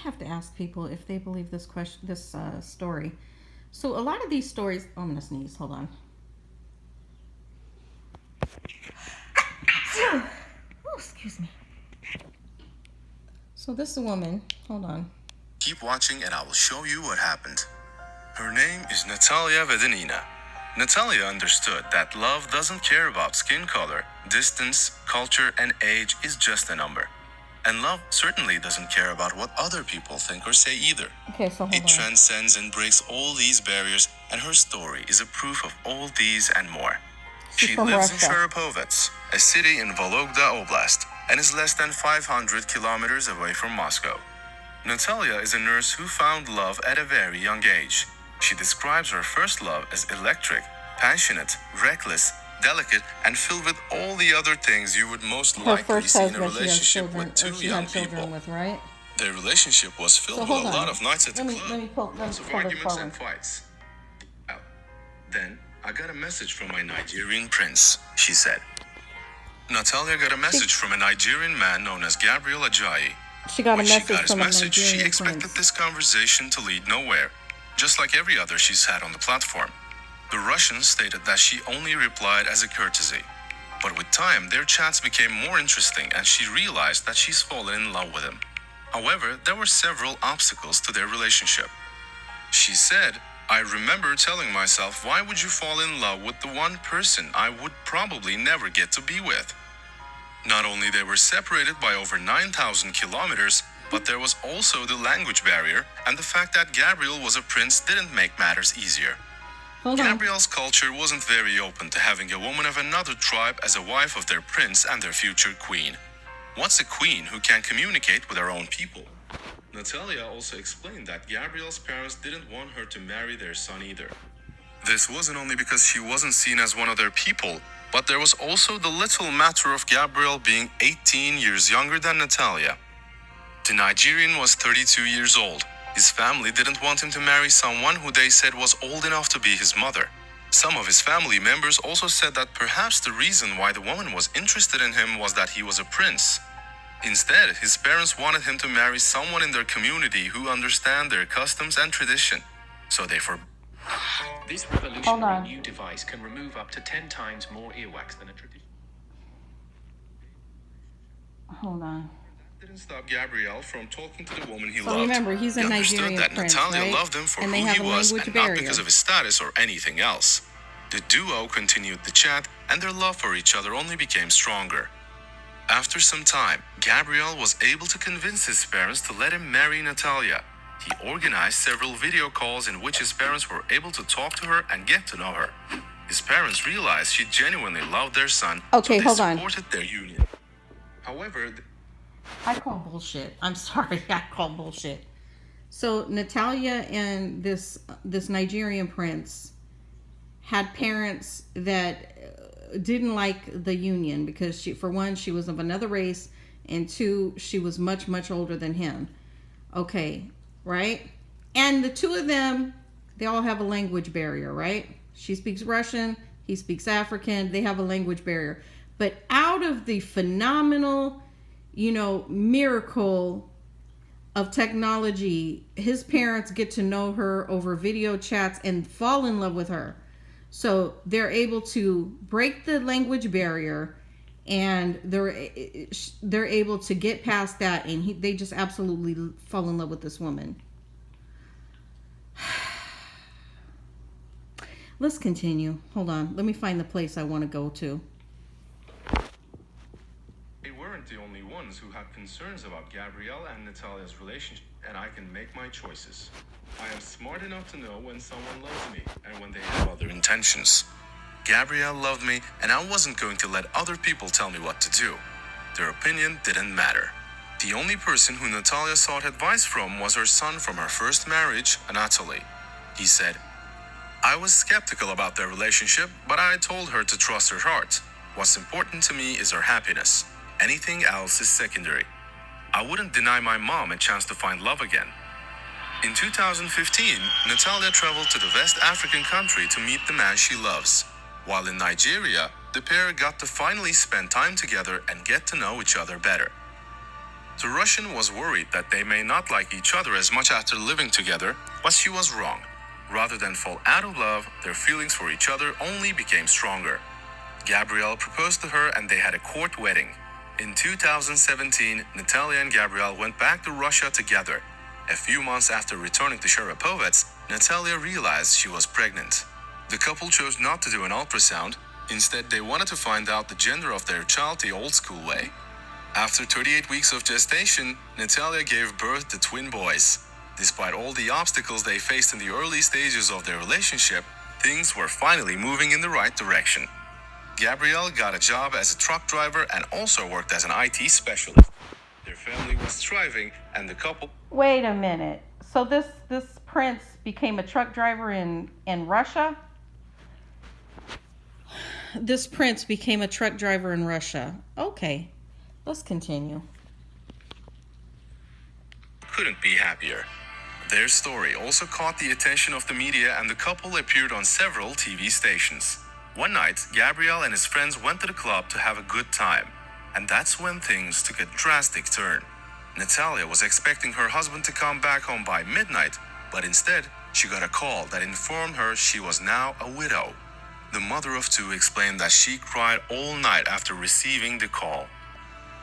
have to ask people if they believe this story. So a lot of these stories. Oh, I'm gonna sneeze. Hold on. Oh, excuse me. So this is a woman. Hold on. Keep watching and I will show you what happened. Her name is Natalia Vedanina. Natalia understood that love doesn't care about skin color, distance, culture, and age is just a number. And love certainly doesn't care about what other people think or say either. Okay, so hold It on. transcends and breaks all these barriers, and her story is a proof of all these and more. She from lives Russia. in Sharapovets, a city in Vologda Oblast, and is less than 500 kilometers away from Moscow. Natalia is a nurse who found love at a very young age. She describes her first love as electric, passionate, reckless, delicate, and filled with all the other things you would most Her likely first see in a husband, she has relationship children, with two or she young had children people. with, right? Their relationship was filled So with a hold on. lot of nights at the Let me club, pull lots of this arguments and forward. fights. Then, I got a message from my Nigerian prince, she said. Natalia got a message from a Nigerian man known as Gabriel Ajayi. She got a When she message got his from a message, she Nigerian expected prince. this conversation to lead nowhere, just like every other she's had on the platform. The Russian stated that she only replied as a courtesy. But with time, their chats became more interesting and she realized that she's fallen in love with him. However, there were several obstacles to their relationship. She said, I remember telling myself, why would you fall in love with the one person I would probably never get to be with? Not only they were separated by over 9,000 kilometers, but there was also the language barrier, and the fact that Gabriel was a prince didn't make matters easier. Hold on. Gabriel's culture wasn't very open to having a woman of another tribe as a wife of their prince and their future queen. What's a queen who can communicate with her own people? Natalia also explained that Gabriel's parents didn't want her to marry their son either. This wasn't only because she wasn't seen as one of their people, but there was also the little matter of Gabriel being 18 years younger than Natalia. The Nigerian was 32 years old. His family didn't want him to marry someone who they said was old enough to be his mother. Some of his family members also said that perhaps the reason why the woman was interested in him was that he was a prince. Instead, his parents wanted him to marry someone in their community who understand their customs and tradition. So they forbade. This revolutionary new device can remove up to 10 times more earwax than a traditional. Hold on. Didn't stop Gabriel from talking to the woman he So loved. remember, he's a He understood Nigerian that prince, Natalia right? loved him for And they who have he a was language and barrier. not because of his status or anything else. The duo continued the chat, and their love for each other only became stronger. After some time, Gabriel was able to convince his parents to let him marry Natalia. He organized several video calls in which his parents were able to talk to her and get to know her. His parents realized she genuinely loved their son, Okay, so hold they on. supported their union. However, I call bullshit. I'm sorry, I call bullshit. So Natalia and this Nigerian prince had parents that didn't like the union because she, for one, she was of another race, and two, she was much, much older than him. Okay, right? And the two of them, they all have a language barrier, right? She speaks Russian, he speaks African, they have a language barrier. But out of the phenomenal, miracle of technology, his parents get to know her over video chats and fall in love with her. So they're able to break the language barrier, and they're able to get past that, and they just absolutely fall in love with this woman. Let's continue. Hold on. Let me find the place I want to go to. they weren't the only ones who had concerns about Gabrielle and Natalia's relationship, and I can make my choices. I am smart enough to know when someone loves me and when they have other intentions. Gabrielle loved me, and I wasn't going to let other people tell me what to do. Their opinion didn't matter. The only person who Natalia sought advice from was her son from her first marriage, Anatoly. He said, I was skeptical about their relationship, but I told her to trust her heart. What's important to me is her happiness. Anything else is secondary. I wouldn't deny my mom a chance to find love again. In 2015, Natalia traveled to the West African country to meet the man she loves. While in Nigeria, the pair got to finally spend time together and get to know each other better. The Russian was worried that they may not like each other as much after living together, but she was wrong. Rather than fall out of love, their feelings for each other only became stronger. Gabrielle proposed to her and they had a court wedding. In 2017, Natalia and Gabrielle went back to Russia together. A few months after returning to Sharapovets, Natalia realized she was pregnant. The couple chose not to do an ultrasound. Instead, they wanted to find out the gender of their child the old school way. After 38 weeks of gestation, Natalia gave birth to twin boys. Despite all the obstacles they faced in the early stages of their relationship, things were finally moving in the right direction. Gabrielle got a job as a truck driver and also worked as an IT specialist. Their family was thriving and the couple... Wait a minute. So this prince became a truck driver in Russia? This prince became a truck driver in Russia. Okay, let's continue. Couldn't be happier. Their story also caught the attention of the media and the couple appeared on several TV stations. One night, Gabriel and his friends went to the club to have a good time. And that's when things took a drastic turn. Natalia was expecting her husband to come back home by midnight, but instead, she got a call that informed her she was now a widow. The mother of two explained that she cried all night after receiving the call.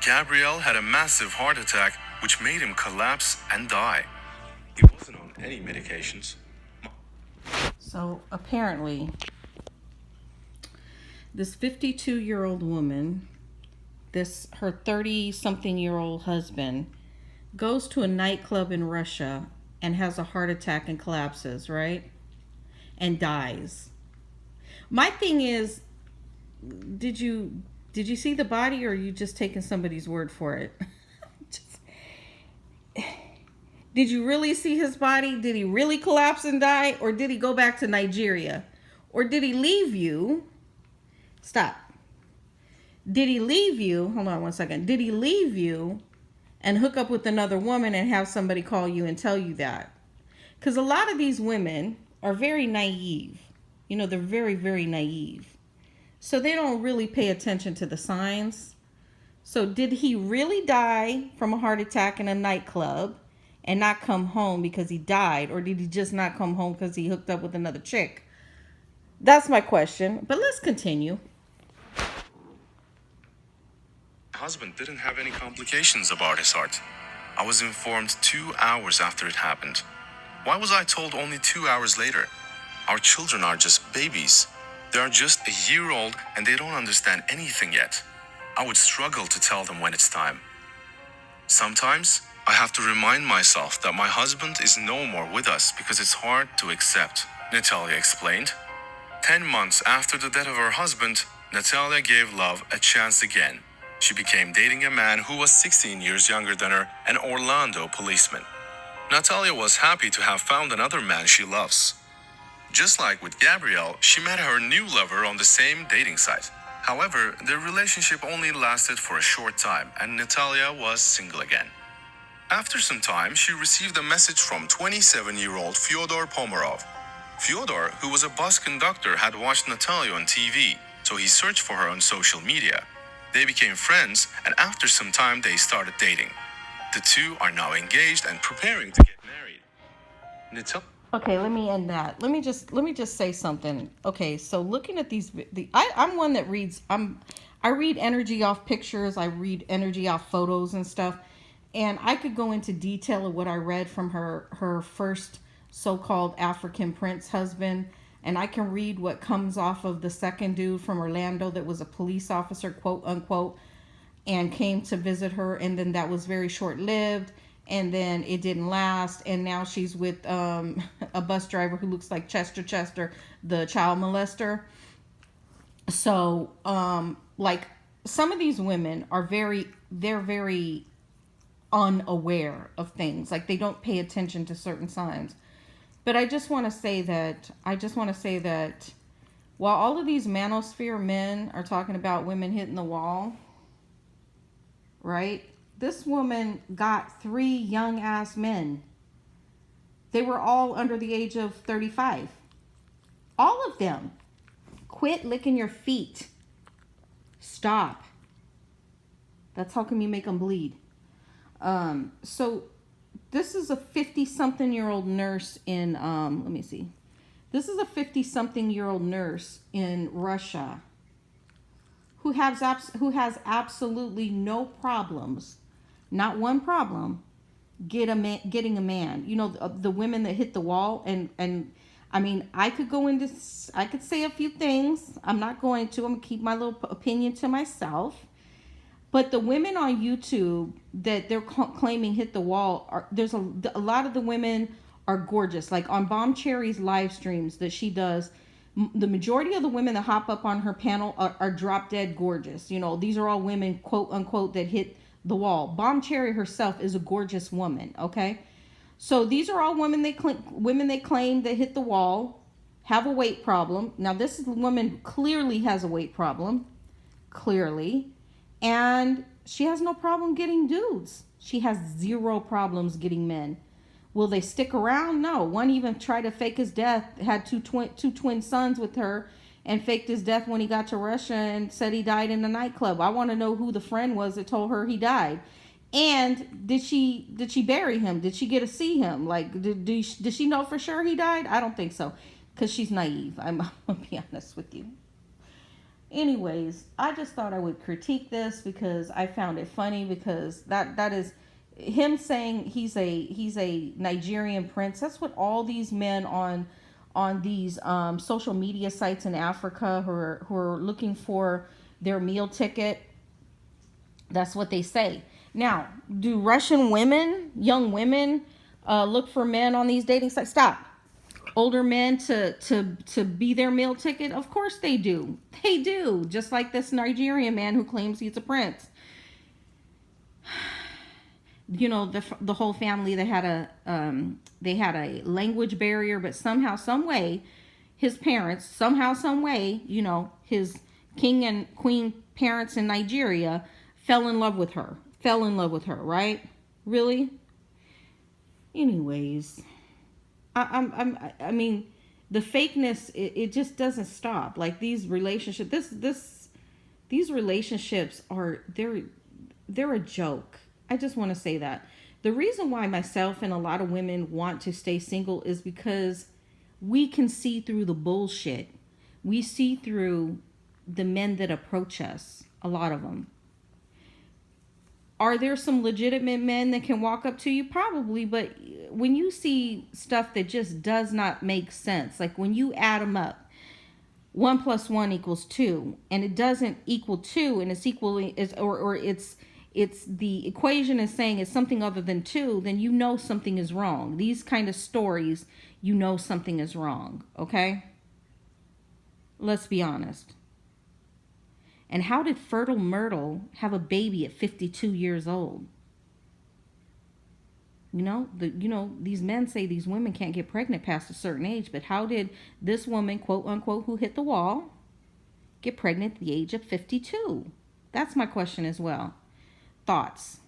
Gabriel had a massive heart attack, which made him collapse and die. He wasn't on any medications. So apparently, this 52-year-old woman, her 30-something-year-old husband, goes to a nightclub in Russia and has a heart attack and collapses, right? And dies. My thing is, did you see the body, or are you just taking somebody's word for it? Did you really see his body? Did he really collapse and die? Or did he go back to Nigeria? Or did he leave you? Stop. Did he leave you? Hold on one second. Did he leave you and hook up with another woman and have somebody call you and tell you that? Because a lot of these women are very naive. You know, they're very, very naive. So they don't really pay attention to the signs. So did he really die from a heart attack in a nightclub and not come home because he died? Or did he just not come home because he hooked up with another chick? That's my question. But let's continue. My husband didn't have any complications about his heart. I was informed 2 hours after it happened. Why was I told only 2 hours later? Our children are just babies. They are just a year old and they don't understand anything yet. I would struggle to tell them when it's time. Sometimes I have to remind myself that my husband is no more with us because it's hard to accept, Natalia explained. 10 months after the death of her husband, Natalia gave love a chance again. She became dating a man who was 16 years younger than her, an Orlando policeman. Natalia was happy to have found another man she loves. Just like with Gabrielle, she met her new lover on the same dating site. However, their relationship only lasted for a short time and Natalia was single again. After some time, she received a message from 27-year-old Fyodor Pomarov. Fyodor, who was a bus conductor, had watched Natalia on TV, so he searched for her on social media. They became friends, and after some time, they started dating. The two are now engaged and preparing to get married. Okay, let me end that. Let me just say something. Okay, so looking at I'm one that reads. I read energy off pictures. I read energy off photos and stuff, and I could go into detail of what I read from her first so-called African prince husband, and I can read what comes off of the second dude from Orlando that was a police officer, quote unquote, and came to visit her, and then that was very short-lived. And then it didn't last, and now she's with a bus driver who looks like Chester, the child molester. So, like, some of these women are they're very unaware of things. Like, they don't pay attention to certain signs. But I just want to say that while all of these manosphere men are talking about women hitting the wall, right? This woman got 3 young ass men. They were all under the age of 35. All of them. Quit licking your feet. Stop. That's how come you make them bleed. So this is a 50-something-year-old nurse in, let me see. This is a 50-something-year-old nurse in Russia who has absolutely no problems, not one problem, getting a man. You know, the women that hit the wall, and I mean, I could say a few things. I'm not going to. I'm gonna keep my little opinion to myself. But the women on YouTube that they're claiming hit the wall, there's a lot of the women are gorgeous. Like on Bomb Cherry's live streams that she does, the majority of the women that hop up on her panel are drop dead gorgeous. You know, these are all women, quote unquote, that hit the wall. Bomb Cherry herself is a gorgeous woman. Okay, so these are all women they claim that hit the wall, have a weight problem. Now this woman clearly has a weight problem, clearly. And she has no problem getting dudes. She has zero problems getting men. Will they stick around? No. One even tried to fake his death, had two twin sons with her, and faked his death when he got to Russia and said he died in a nightclub. I want to know who the friend was that told her he died. And did she bury him? Did she get to see him? Like, did she know for sure he died? I don't think so, because she's naive. I'm going to be honest with you. Anyways, I just thought I would critique this because I found it funny, because that is him saying he's a Nigerian prince. That's what all these men on these social media sites in Africa who are looking for their meal ticket, that's what they say. Now, do Russian women, young women, look for men on these dating sites? Stop. Older men to be their meal ticket? Of course they do. They do. Just like this Nigerian man who claims he's a prince. You know, the whole family, they had a language barrier, but somehow, some way, his parents, somehow, some way, you know, his king and queen parents in Nigeria fell in love with her, right? Really? Anyways, I mean, the fakeness, it just doesn't stop. Like these relationships, these relationships they're a joke. I just want to say that. The reason why myself and a lot of women want to stay single is because we can see through the bullshit. We see through the men that approach us, a lot of them. Are there some legitimate men that can walk up to you? Probably, but when you see stuff that just does not make sense, like when you add them up, 1 + 1 = 2, and it doesn't equal 2, and it's equally it's the equation is saying it's something other than 2, then you know something is wrong. These kind of stories, you know something is wrong. Okay, let's be honest. And how did Fertile Myrtle have a baby at 52 years old? You know, these men say these women can't get pregnant past a certain age, but how did this woman, quote unquote, who hit the wall, get pregnant at the age of 52? That's my question as well. Thoughts?